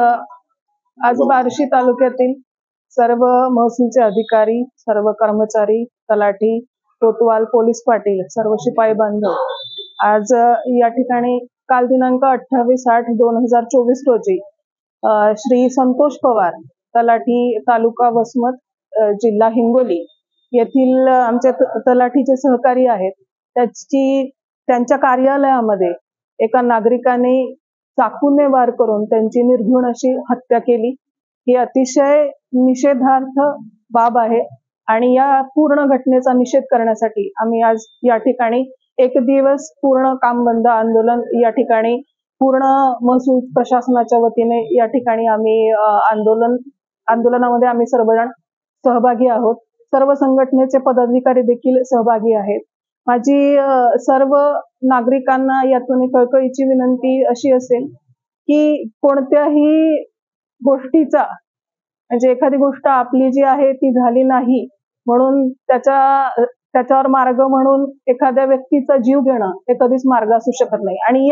आज बार्शी तालुक्यातील सर्व महसूलचे अधिकारी, सर्व कर्मचारी, तलाठी, कोतवाल, पोलीस पाटील, सर्व शिपाई बांधव आज या ठिकाणी काल दिनांक 28/8/2024 रोजी श्री संतोष पवार, तलाठी तालुका वसमत, जिल्हा हिंगोली येथील आमच्या तलाठीचे सहकारी आहेत, त्यांच्या कार्यालयामध्ये एका नागरिकाने चाकूने वार करून त्यांची निर्घृण अशी हत्या केली। ही अतिशय निषेधार्थ बाब आहे आणि या पूर्ण घटनेचा निषेध करण्यासाठी आम्ही आज या ठिकाणी एक दिवस पूर्ण काम बंद आंदोलन या ठिकाणी पूर्ण महसूल प्रशासनाच्या वतीने या ठिकाणी आम्ही आंदोलनामध्ये आम्ही सर्वजण सहभागी आहोत। सर्व संघटनेचे पदाधिकारी देखील सहभागी आहेत। माझी सर्व नागरिकांना यातून कळकळीची विनंती अशी असेल की कोणत्याही गोष्टीचा म्हणजे एखादी गोष्ट आपली जी आहे ती झाली नाही म्हणून त्याच्यावर मार्ग म्हणून एखाद्या व्यक्तीचा जीव घेणं हे कधीच मार्ग असू शकत नाही। आणि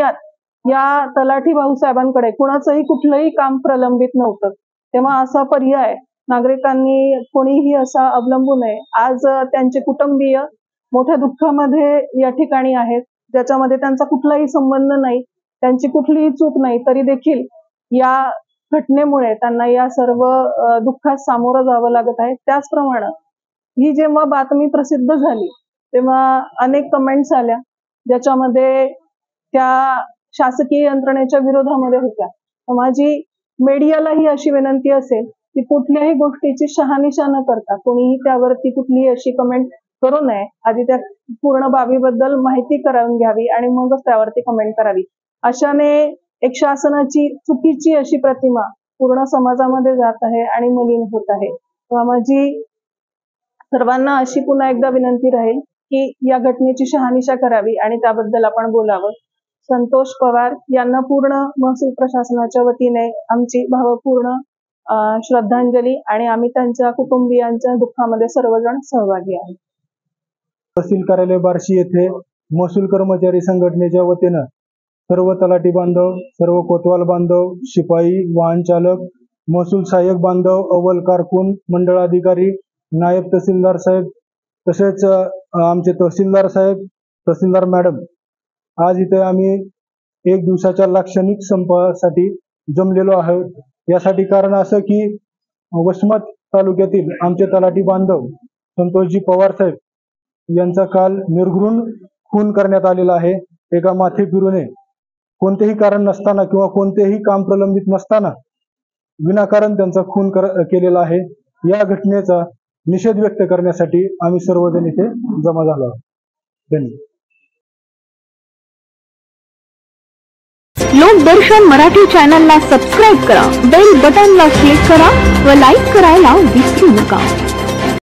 या तलाठी भाऊसाहेबांकडे कुणाचंही कुठलंही काम प्रलंबित नव्हतं, तेव्हा असा पर्याय नागरिकांनी कोणीही असा अवलंबू नये। आज त्यांचे कुटुंबीय मोठ्या दुःखामध्ये या ठिकाणी आहेत, ज्याच्यामध्ये त्यांचा कुठलाही संबंध नाही, त्यांची कुठलीही चूक नाही, तरी देखील या घटनेमुळे त्यांना या सर्व दुःखात सामोरं जावं लागत आहे। त्याचप्रमाणे ही जेव्हा बातमी प्रसिद्ध झाली तेव्हा अनेक कमेंट्स आल्या, ज्याच्यामध्ये त्या शासकीय यंत्रणेच्या विरोधामध्ये होत्या। माझी मीडियालाही अशी विनंती असेल की कुठल्याही गोष्टीची शहानिशा न करता कोणीही त्यावरती कुठलीही अशी कमेंट करू नये। आधी त्या पूर्ण बाबीबद्दल माहिती करून घ्यावी आणि मगच त्यावरती कमेंट करावी। अशाने एक शासनाची चुकीची अशी प्रतिमा पूर्ण समाजामध्ये जात आहे आणि मलिन होत आहे। तेव्हा माझी सर्वांना अशी पुन्हा एकदा विनंती राहील की या घटनेची शहानिशा करावी आणि त्याबद्दल आपण बोलावं। संतोष पवार यांना पूर्ण महसूल प्रशासनाच्या वतीने आमची भावपूर्ण श्रद्धांजली आणि आम्ही त्यांच्या कुटुंबियांच्या दुःखामध्ये सर्वजण सहभागी आहोत। तहसील कार्यालय बार्शी येथे महसूल कर्मचारी संघटनेच्या वतीनं सर्व तलाठी बांधव, सर्व कोतवाल बांधव, शिपाई, वाहन चालक, महसूल सहाय्यक बांधव, अव्वल कारकून, मंडळ अधिकारी, नायब तहसीलदार साहेब, तसेच आमचे तहसीलदार साहेब, तहसीलदार मॅडम, आज इथे आम्ही एक दिवसाच्या लाक्षणिक संपासाठी जमलेलो आहोत। यासाठी कारण असं की वसमत तालुक्यातील आमचे तलाठी बांधव संतोषजी पवार साहेब यांचा काल निर्घृण खून करण्यात आलेला आहे। एका माथे फिरूने कोणतेही कारण नसताना किंवा कोणतेही काम प्रलंबित नसताना विनाकारण त्यांचा खून केलेला आहे। या घटनेचा निषेध व्यक्त करण्यासाठी आम्ही सर्वजण इथे जमा झालो आहोत। धन्यवाद। लोकदर्शन मराठी चॅनलला सबस्क्राइब करा, बेल बटनला क्लिक करा व लाईक करायला विसरू नका।